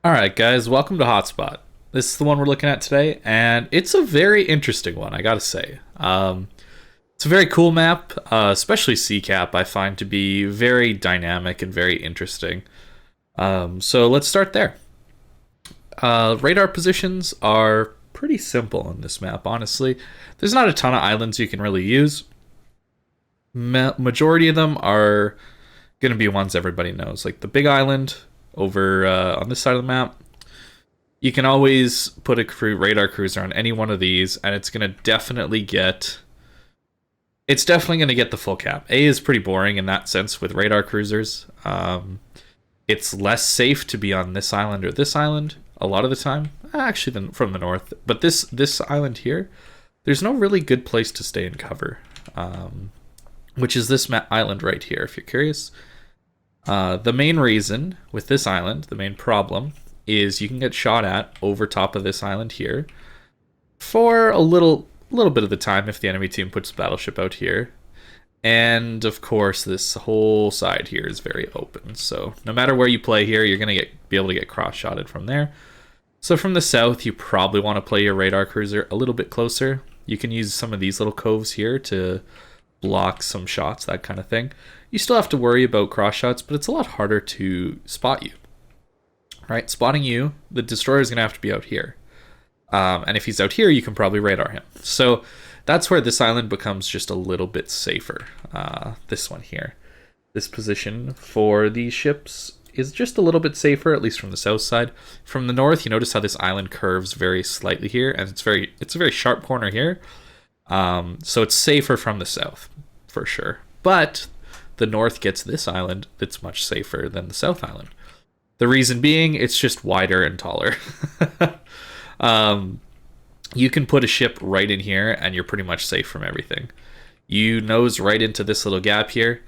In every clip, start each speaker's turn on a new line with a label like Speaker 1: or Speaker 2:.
Speaker 1: Alright guys, welcome to Hotspot. This is the one we're looking at today, and it's a very interesting one, I gotta say. It's a very cool map, especially CCAP I find to be very dynamic and very interesting. So let's start there. Radar positions are pretty simple in this map, honestly. There's not a ton of islands you can really use. Majority of them are going to be ones everybody knows, like the big island over on this side of the map. You can always put a radar cruiser on any one of these, and it's going to definitely get... It's definitely going to get the full cap. A is pretty boring in that sense with radar cruisers. It's less safe to be on this island or this island a lot of the time, actually, than from the north. But this island here, there's no really good place to stay in cover, which is this island right here, if you're curious. The main reason with this island, the main problem, is you can get shot at over top of this island here for a little bit of the time if the enemy team puts a battleship out here. And of course, this whole side here is very open. So no matter where you play here, you're gonna be able to get cross-shotted from there. So from the south, you probably want to play your radar cruiser a little bit closer. You can use some of these little coves here to block some shots, that kind of thing. You still have to worry about cross shots, but it's a lot harder to spot you. Right? Spotting you, the destroyer is going to have to be out here. And if he's out here, you can probably radar him. So that's where this island becomes just a little bit safer. This one here. This position for these ships is just a little bit safer, at least from the south side. From the north, you notice how this island curves very slightly here, and it's a very sharp corner here. So it's safer from the south, for sure. But the north gets this island that's much safer than the south island. The reason being, it's just wider and taller. You can put a ship right in here, and you're pretty much safe from everything. You nose right into this little gap here.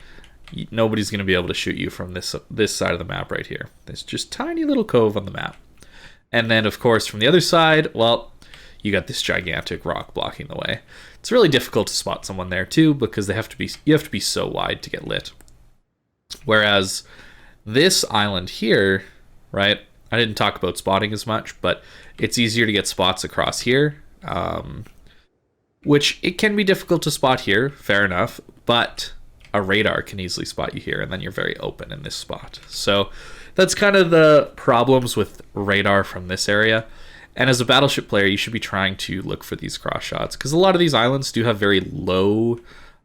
Speaker 1: Nobody's going to be able to shoot you from this side of the map right here. There's just tiny little cove on the map. And then, of course, from the other side, well, you got this gigantic rock blocking the way. It's really difficult to spot someone there too, because you have to be so wide to get lit. Whereas this island here, right? I didn't talk about spotting as much, but it's easier to get spots across here, which it can be difficult to spot here, fair enough, but a radar can easily spot you here, and then you're very open in this spot. So that's kind of the problems with radar from this area. And as a battleship player, you should be trying to look for these cross shots, because a lot of these islands do have very low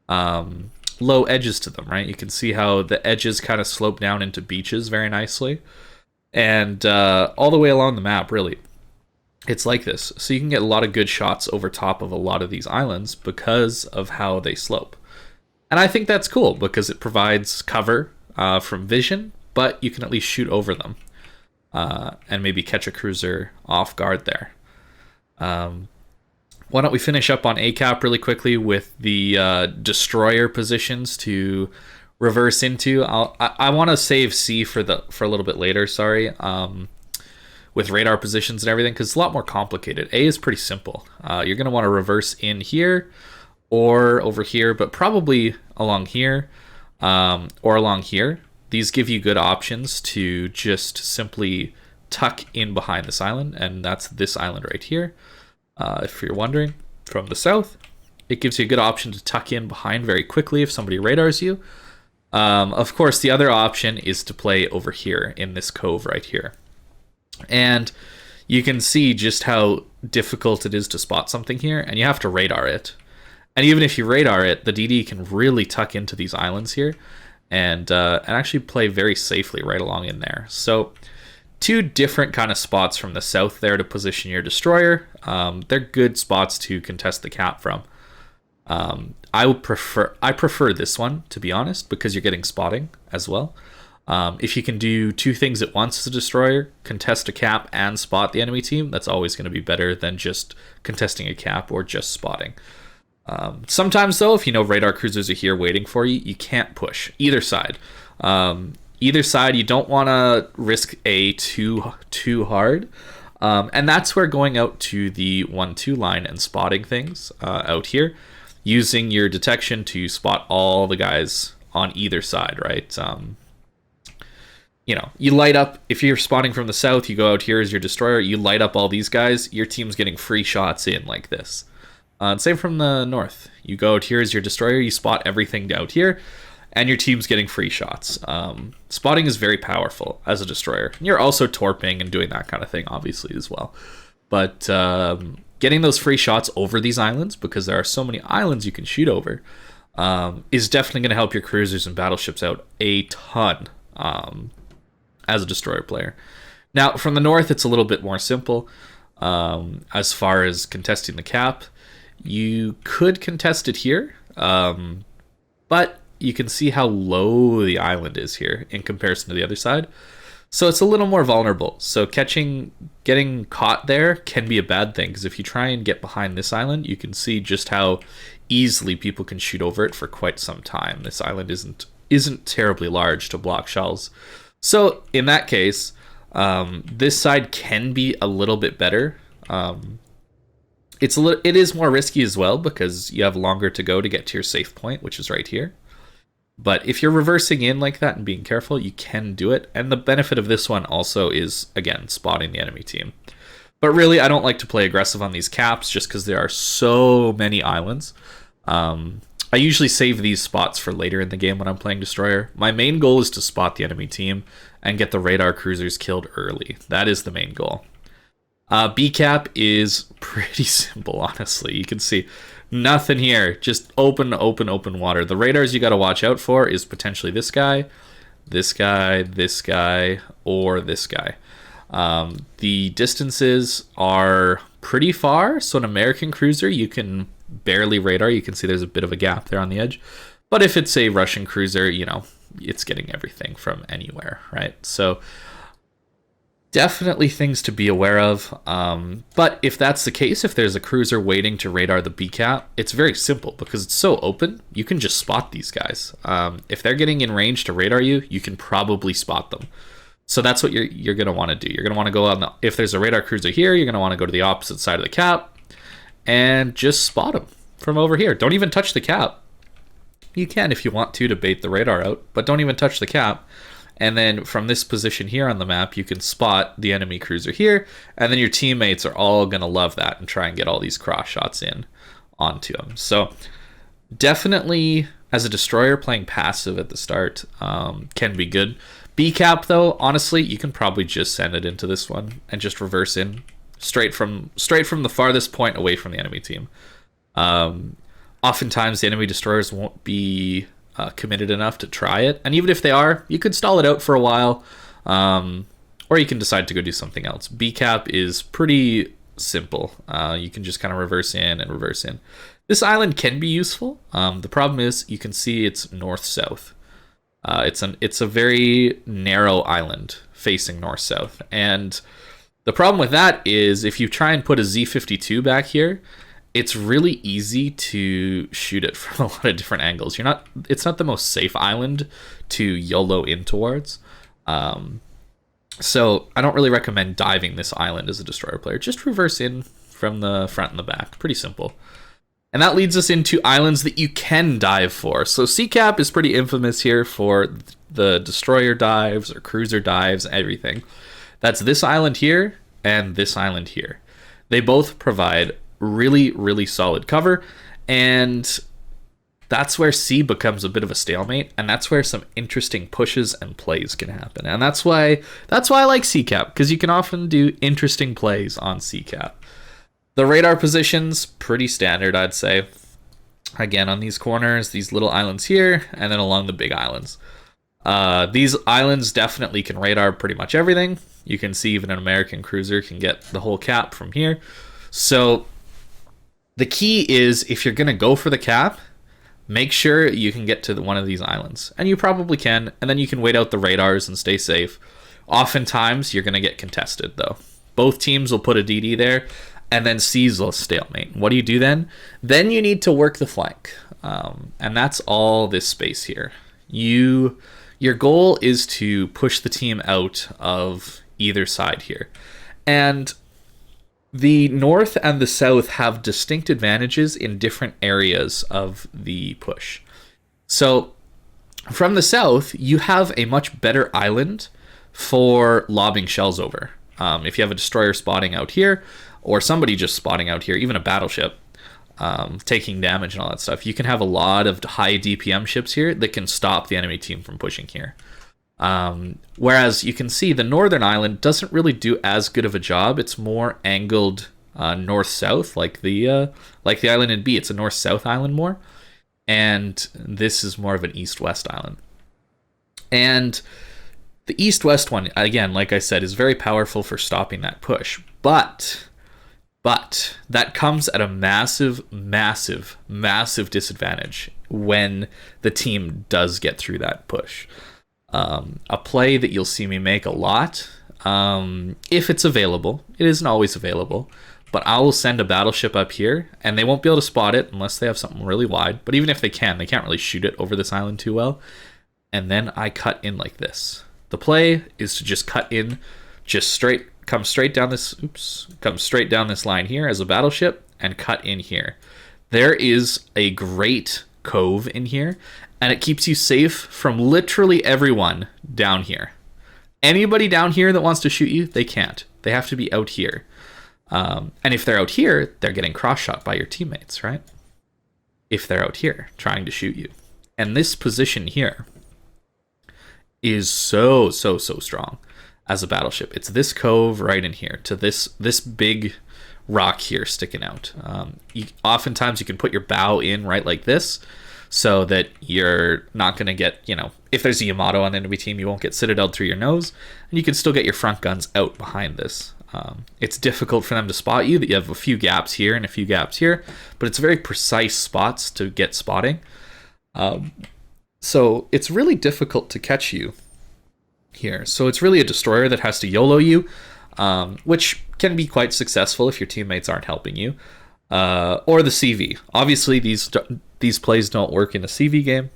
Speaker 1: edges to them, right? You can see how the edges kind of slope down into beaches very nicely. And all the way along the map, really, it's like this. So you can get a lot of good shots over top of a lot of these islands because of how they slope. And I think that's cool, because it provides cover from vision, but you can at least shoot over them. And maybe catch a cruiser off guard there. Why don't we finish up on ACAP really quickly with the destroyer positions to reverse into. I want to save C for a little bit later. Sorry, with radar positions and everything, because it's a lot more complicated. A is pretty simple. You're going to want to reverse in here or over here, but probably along here or along here. These give you good options to just simply tuck in behind this island, and that's this island right here. If you're wondering, from the south, it gives you a good option to tuck in behind very quickly if somebody radars you. Of course, the other option is to play over here in this cove right here. And you can see just how difficult it is to spot something here, and you have to radar it. And even if you radar it, the DD can really tuck into these islands here and actually play very safely right along in there. So two different kind of spots from the south there to position your destroyer. They're good spots to contest the cap from. I prefer this one, to be honest, because you're getting spotting as well. If you can do two things at once as a destroyer, contest a cap and spot the enemy team, that's always going to be better than just contesting a cap or just spotting. Sometimes, though, if you know radar cruisers are here waiting for you, you can't push either side. Either side, you don't want to risk A too hard. And that's where going out to the 1-2 line and spotting things out here, using your detection to spot all the guys on either side, right? you light up, if you're spawning from the south, you go out here as your destroyer, you light up all these guys, your team's getting free shots in like this. And same from the north. You go out here as your destroyer, you spot everything out here, and your team's getting free shots. Spotting is very powerful as a destroyer. And you're also torping and doing that kind of thing, obviously, as well. But getting those free shots over these islands, because there are so many islands you can shoot over, is definitely going to help your cruisers and battleships out a ton as a destroyer player. Now, from the north, it's a little bit more simple as far as contesting the cap. You could contest it here, but you can see how low the island is here in comparison to the other side. So it's a little more vulnerable. So getting caught there can be a bad thing, because if you try and get behind this island, you can see just how easily people can shoot over it for quite some time. This island isn't terribly large to block shells. So in that case, this side can be a little bit better. It is more risky as well, because you have longer to go to get to your safe point, which is right here. But if you're reversing in like that and being careful, you can do it. And the benefit of this one also is, again, spotting the enemy team. But really, I don't like to play aggressive on these caps just because there are so many islands. I usually save these spots for later in the game when I'm playing Destroyer. My main goal is to spot the enemy team and get the radar cruisers killed early. That is the main goal. B cap is pretty simple, honestly. You can see nothing here, just open water. The radars you got to watch out for is potentially this guy, this guy, this guy, or this guy. The distances are pretty far, so an American cruiser you can barely radar. You can see there's a bit of a gap there on the edge. But if it's a Russian cruiser, it's getting everything from anywhere, right? So definitely things to be aware of. But if that's the case, if there's a cruiser waiting to radar the B cap, it's very simple because it's so open. You can just spot these guys. If they're getting in range to radar you, you can probably spot them. So that's what you're going to want to do. You're going to want to go on if there's a radar cruiser here, you're going to want to go to the opposite side of the cap and just spot them from over here. Don't even touch the cap. You can if you want to bait the radar out, but don't even touch the cap. And then from this position here on the map, you can spot the enemy cruiser here, and then your teammates are all going to love that and try and get all these cross shots in onto them. So definitely, as a destroyer, playing passive at the start can be good. B cap, though, honestly, you can probably just send it into this one and just reverse in straight from the farthest point away from the enemy team. Oftentimes, the enemy destroyers won't be committed enough to try it, and even if they are, you could stall it out for a while, or you can decide to go do something else. B cap is pretty simple. You can just kind of reverse in and reverse in. This island can be useful. The problem is you can see it's north-south. It's a very narrow island facing north-south, and the problem with that is if you try and put a Z-52 back here, it's really easy to shoot it from a lot of different angles. It's not the most safe island to YOLO in towards. So I don't really recommend diving this island as a destroyer player. Just reverse in from the front and the back. Pretty simple. And that leads us into islands that you can dive for. So C-cap is pretty infamous here for the destroyer dives or cruiser dives, everything. That's this island here and this island here. They both provide really, really solid cover, and that's where C becomes a bit of a stalemate, and that's where some interesting pushes and plays can happen. And that's why I like C-cap, because you can often do interesting plays on C-cap. The radar positions, pretty standard, I'd say. Again, on these corners, these little islands here, and then along the big islands. These islands definitely can radar pretty much everything. You can see even an American cruiser can get the whole cap from here. So the key is, if you're going to go for the cap, make sure you can get to one of these islands. And you probably can, and then you can wait out the radars and stay safe. Oftentimes, you're going to get contested, though. Both teams will put a DD there, and then C's will stalemate. What do you do then? Then you need to work the flank. And that's all this space here. Your goal is to push the team out of either side here. And the north and the south have distinct advantages in different areas of the push. So from the south, you have a much better island for lobbing shells over. If you have a destroyer spotting out here, or somebody just spotting out here, even a battleship, taking damage and all that stuff, you can have a lot of high DPM ships here that can stop the enemy team from pushing here. Whereas you can see the northern island doesn't really do as good of a job. It's more angled north-south, like the island in B. It's a north-south island more, and this is more of an east-west island. And the east-west one, again, like I said, is very powerful for stopping that push. But that comes at a massive, massive, massive disadvantage when the team does get through that push. A play that you'll see me make a lot, if it's available. It isn't always available, but I will send a battleship up here, and they won't be able to spot it unless they have something really wide. But even if they can't really shoot it over this island too well. And then I cut in like this. The play is to just cut in, come straight down this line here as a battleship, and cut in here. There is a great cove in here, and it keeps you safe from literally everyone down here. Anybody down here that wants to shoot you, they can't. They have to be out here. And if they're out here, they're getting cross-shot by your teammates, right? If they're out here trying to shoot you. And this position here is so strong as a battleship. It's this cove right in here to this big rock here sticking out. Oftentimes you can put your bow in right like this, so that you're not going to get, if there's a Yamato on the enemy team, you won't get citadel through your nose, and you can still get your front guns out behind this. It's difficult for them to spot you, that you have a few gaps here and a few gaps here, but it's very precise spots to get spotting. So it's really difficult to catch you here. So it's really a destroyer that has to YOLO you, which can be quite successful if your teammates aren't helping you. Or the CV. Obviously, these plays don't work in a CV game.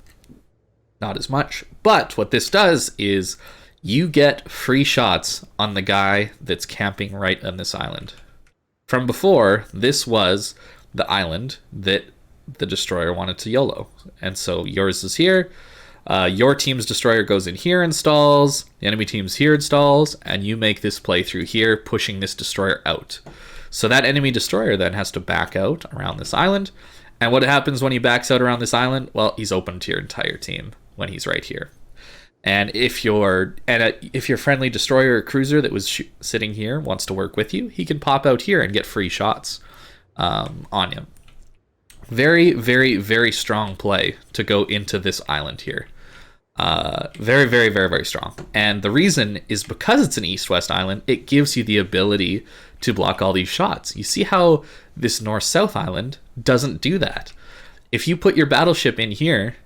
Speaker 1: Not as much. But what this does is you get free shots on the guy that's camping right on this island. From before, this was the island that the destroyer wanted to YOLO. And so yours is here. Your team's destroyer goes in here and stalls. The enemy team's here and stalls. And you make this play through here, pushing this destroyer out. So that enemy destroyer then has to back out around this island. And what happens when he backs out around this island? Well, he's open to your entire team when he's right here. And if your friendly destroyer or cruiser that was sitting here wants to work with you, he can pop out here and get free shots on him. Very, very, very strong play to go into this island here. Very, very, very, very strong. And the reason is because it's an east-west island, it gives you the ability to block all these shots. You see how this north-south island doesn't do that. If you put your battleship in here,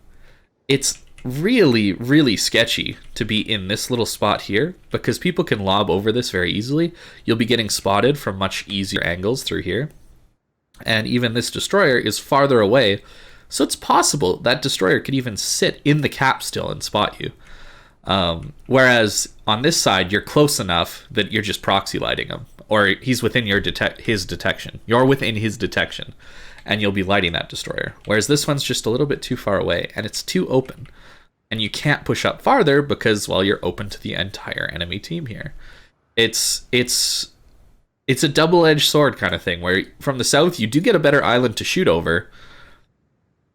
Speaker 1: it's really, really sketchy to be in this little spot here, because people can lob over this very easily. You'll be getting spotted from much easier angles through here. And even this destroyer is farther away, so it's possible that destroyer could even sit in the cap still and spot you. Whereas on this side, you're close enough that you're just proxy lighting him, or he's within his detection. You're within his detection, and you'll be lighting that destroyer. Whereas this one's just a little bit too far away, and it's too open. And you can't push up farther because, well, you're open to the entire enemy team here. It's a double-edged sword kind of thing, where from the south, you do get a better island to shoot over.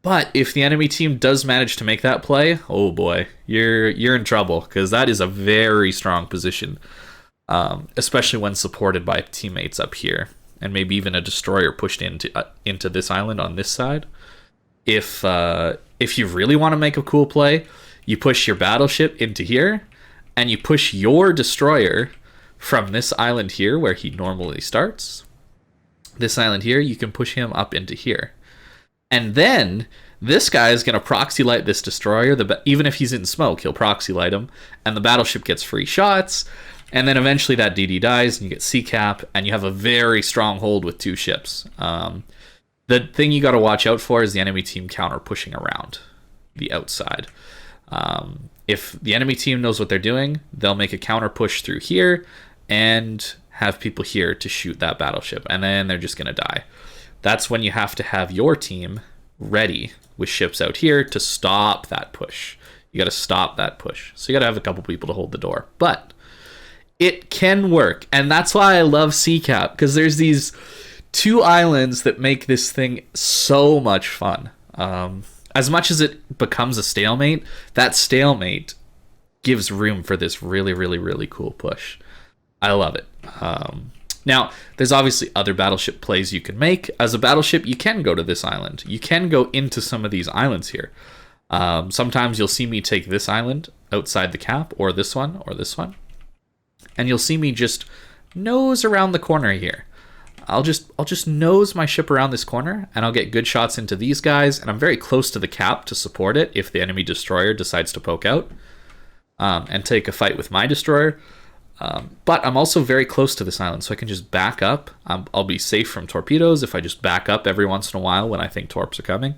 Speaker 1: But if the enemy team does manage to make that play, oh boy, you're in trouble, because that is a very strong position, especially when supported by teammates up here, and maybe even a destroyer pushed into this island on this side. If you really want to make a cool play, you push your battleship into here, and you push your destroyer from this island here where he normally starts. This island here, you can push him up into here. And then this guy is going to proxy light this destroyer. Even if he's in smoke, he'll proxy light him, and the battleship gets free shots. And then eventually that DD dies, and you get C-cap, and you have a very strong hold with two ships. The thing you got to watch out for is the enemy team counter pushing around the outside. If the enemy team knows what they're doing, they'll make a counter push through here and have people here to shoot that battleship, and then they're just going to die. That's when you have to have your team ready with ships out here to stop that push. You got to stop that push. So you got to have a couple people to hold the door. But It can work, and that's why I love CCAP, because there's these two islands that make this thing so much fun. As much as it becomes a stalemate, that stalemate gives room for this really, really, really cool push. I love it. Now, there's obviously other battleship plays you can make. As a battleship, you can go to this island. You can go into some of these islands here. Sometimes you'll see me take this island outside the cap, or this one, and you'll see me just nose around the corner here. I'll just nose my ship around this corner, and I'll get good shots into these guys, and I'm very close to the cap to support it if the enemy destroyer decides to poke out and take a fight with my destroyer. But I'm also very close to this island, so I can just back up. I'll be safe from torpedoes if I just back up every once in a while when I think torps are coming.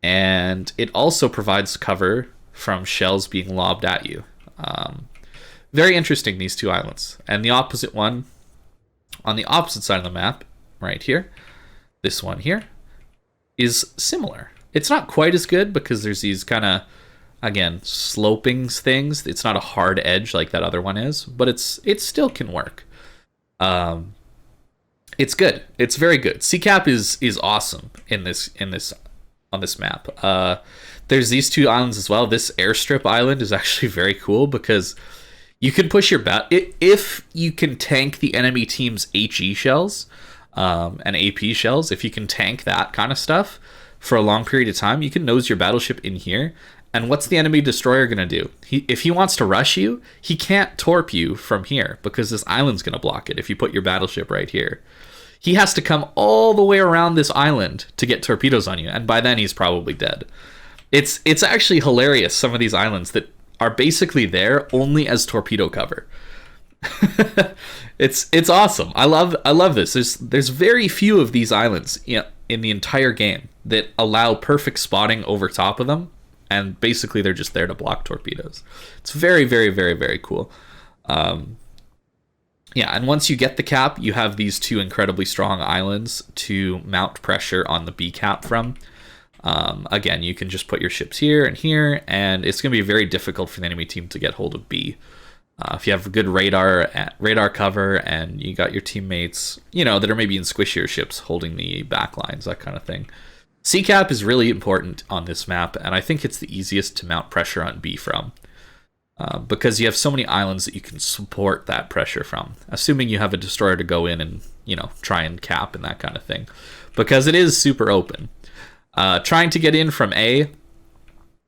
Speaker 1: And it also provides cover from shells being lobbed at you. Very interesting, these two islands. And the opposite one, on the opposite side of the map, right here, this one here, is similar. It's not quite as good because there's these kind of, again, sloping things. It's not a hard edge like that other one is, but it still can work. It's good. It's very good. CCAP is awesome in this on this map. There's these two islands as well. This airstrip island is actually very cool because you can push your if you can tank the enemy team's HE shells and AP shells. If you can tank that kind of stuff for a long period of time, you can nose your battleship in here. And what's the enemy destroyer going to do? If he wants to rush you, he can't torp you from here because this island's going to block it if you put your battleship right here. He has to come all the way around this island to get torpedoes on you, and by then he's probably dead. It's actually hilarious, some of these islands that are basically there only as torpedo cover. It's awesome. I love this. There's very few of these islands in the entire game that allow perfect spotting over top of them. And basically, they're just there to block torpedoes. It's very, very, very, very cool. Yeah, and once you get the cap, you have these two incredibly strong islands to mount pressure on the B cap from. Again, you can just put your ships here, and it's going to be very difficult for the enemy team to get hold of B. If you have good radar cover, and you got your teammates, that are maybe in squishier ships holding the back lines, that kind of thing. CCAP is really important on this map, and I think it's the easiest to mount pressure on B from, because you have so many islands that you can support that pressure from, assuming you have a destroyer to go in and, try and cap and that kind of thing, because it is super open. Trying to get in from A,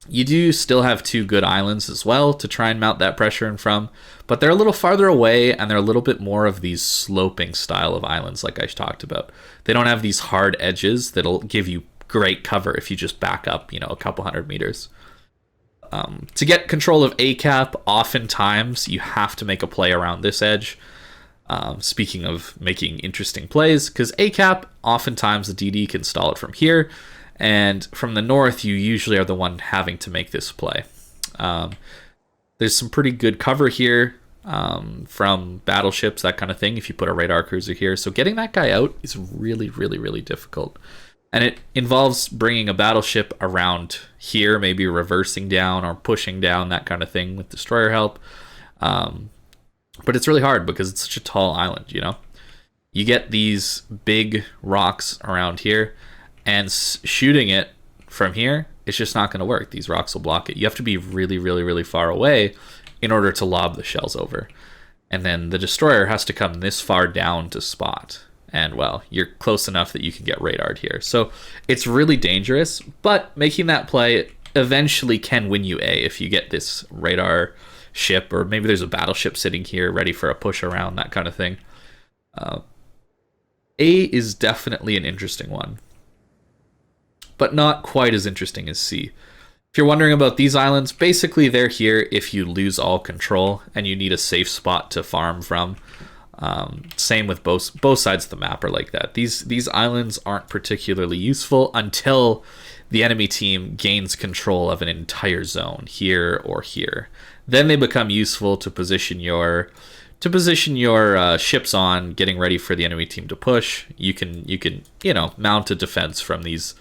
Speaker 1: you do still have two good islands as well to try and mount that pressure in from, but they're a little farther away, and they're a little bit more of these sloping style of islands like I talked about. They don't have these hard edges that'll give you great cover if you just back up, a couple hundred meters. To get control of A cap, oftentimes you have to make a play around this edge. Speaking of making interesting plays, because A cap, oftentimes the DD can stall it from here, and from the north, you usually are the one having to make this play. There's some pretty good cover here from battleships, that kind of thing, if you put a radar cruiser here. So getting that guy out is really, really, really difficult. And it involves bringing a battleship around here, maybe reversing down or pushing down, that kind of thing with destroyer help. But it's really hard because it's such a tall island, You get these big rocks around here, and shooting it from here, it's just not going to work. These rocks will block it. You have to be really, really, really far away in order to lob the shells over. And then the destroyer has to come this far down to spot. And, well, you're close enough that you can get radared here. So it's really dangerous, but making that play eventually can win you A if you get this radar ship, or maybe there's a battleship sitting here ready for a push around, that kind of thing. A is definitely an interesting one, but not quite as interesting as C. If you're wondering about these islands, basically they're here if you lose all control and you need a safe spot to farm from. Same with both sides of the map are like that. These islands aren't particularly useful until the enemy team gains control of an entire zone, here or here. Then they become useful to position your ships on, getting ready for the enemy team to push. You can mount a defense from these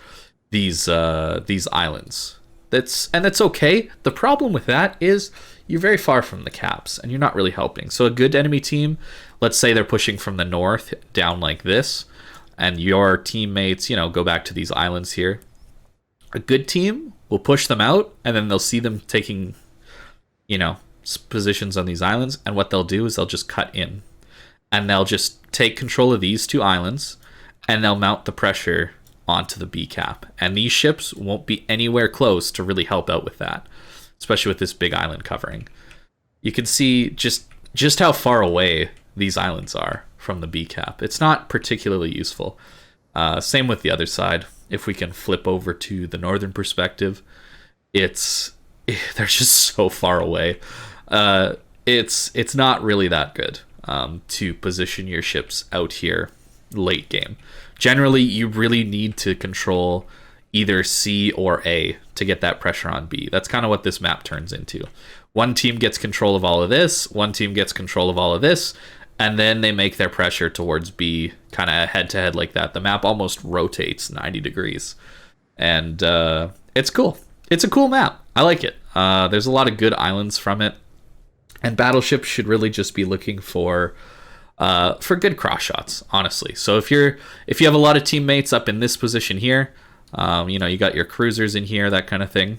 Speaker 1: islands. That's okay. The problem with that is you're very far from the caps and you're not really helping. So a good enemy team, let's say they're pushing from the north down like this, and your teammates, you know, go back to these islands here. A good team will push them out, and then they'll see them taking, you know, positions on these islands, and what they'll do is they'll just cut in, and they'll just take control of these two islands, and they'll mount the pressure onto the B cap, and these ships won't be anywhere close to really help out with that, especially with this big island covering. You can see just how far away these islands are from the B cap. It's not particularly useful. Same with the other side. If we can flip over to the northern perspective, they're just so far away. It's not really that good to position your ships out here late game. Generally, you really need to control either C or A to get that pressure on B. That's kind of what this map turns into. One team gets control of all of this, one team gets control of all of this, and then they make their pressure towards B kind of head-to-head like that. The map almost rotates 90 degrees. And it's cool. It's a cool map. I like it. There's a lot of good islands from it. And battleships should really just be looking for good cross shots, honestly. So if you have a lot of teammates up in this position here, you know, you got your cruisers in here, that kind of thing.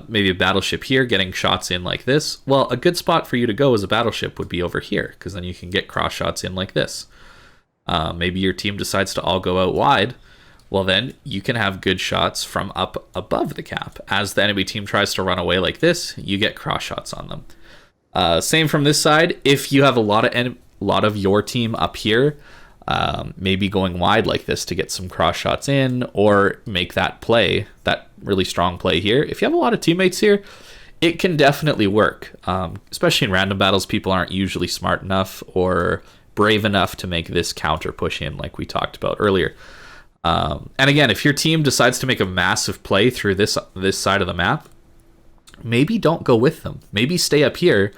Speaker 1: Maybe a battleship here getting shots in like this. Well, a good spot for you to go as a battleship would be over here, because then you can get cross shots in like this. Maybe your team decides to all go out wide. Well, then you can have good shots from up above the cap. As the enemy team tries to run away like this, you get cross shots on them. Same from this side. If you have a lot of your team up here, maybe going wide like this to get some cross shots in, or make that play, that really strong play here. If you have a lot of teammates here, it can definitely work. Especially in random battles, people aren't usually smart enough or brave enough to make this counter push in like we talked about earlier. And again, if your team decides to make a massive play through this side of the map, maybe don't go with them. Maybe stay up here,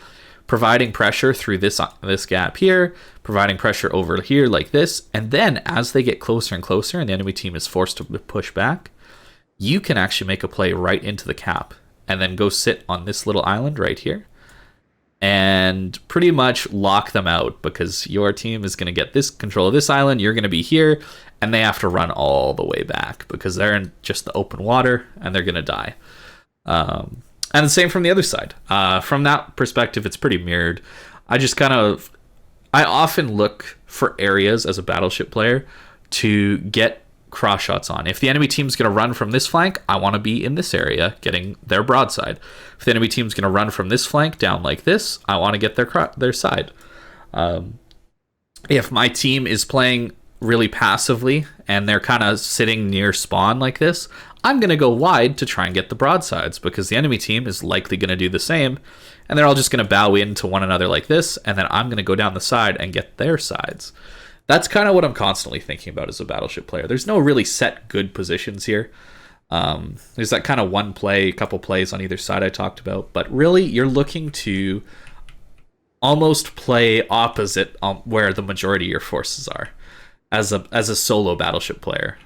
Speaker 1: providing pressure through this gap here, providing pressure over here like this, and then as they get closer and closer and the enemy team is forced to push back, you can actually make a play right into the cap and then go sit on this little island right here and pretty much lock them out, because your team is going to get this control of this island, you're going to be here, and they have to run all the way back because they're in just the open water and they're going to die. And the same from the other side. From that perspective, it's pretty mirrored. I often look for areas as a battleship player to get cross shots on. If the enemy team's going to run from this flank, I want to be in this area getting their broadside. If the enemy team's going to run from this flank down like this, I want to get their side. If my team is playing really passively and they're kind of sitting near spawn like this, I'm going to go wide to try and get the broadsides, because the enemy team is likely going to do the same, and they're all just going to bow into one another like this, and then I'm going to go down the side and get their sides. That's kind of what I'm constantly thinking about as a battleship player. There's no really set good positions here. There's that kind of one play, couple plays on either side I talked about, but really you're looking to almost play opposite where the majority of your forces are as a solo battleship player.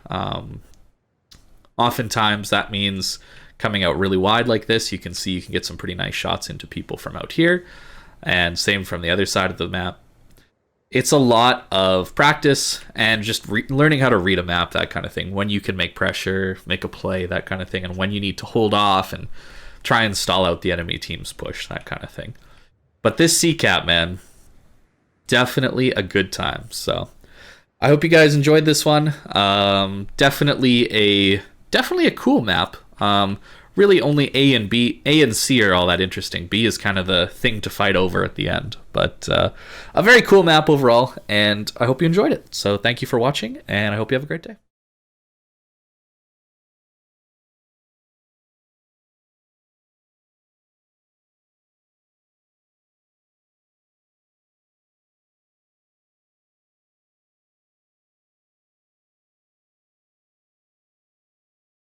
Speaker 1: Oftentimes that means coming out really wide like this. You can see you can get some pretty nice shots into people from out here, and same from the other side of the map. It's a lot of practice and just learning how to read a map, that kind of thing, when you can make pressure, make a play, that kind of thing, and when you need to hold off and try and stall out the enemy team's push, that kind of thing. But this C-cap, man, definitely a good time. So I hope you guys enjoyed this one. Definitely a cool map. Really only A and C are all that interesting. B is kind of the thing to fight over at the end. But a very cool map overall, and I hope you enjoyed it. So thank you for watching, and I hope you have a great day.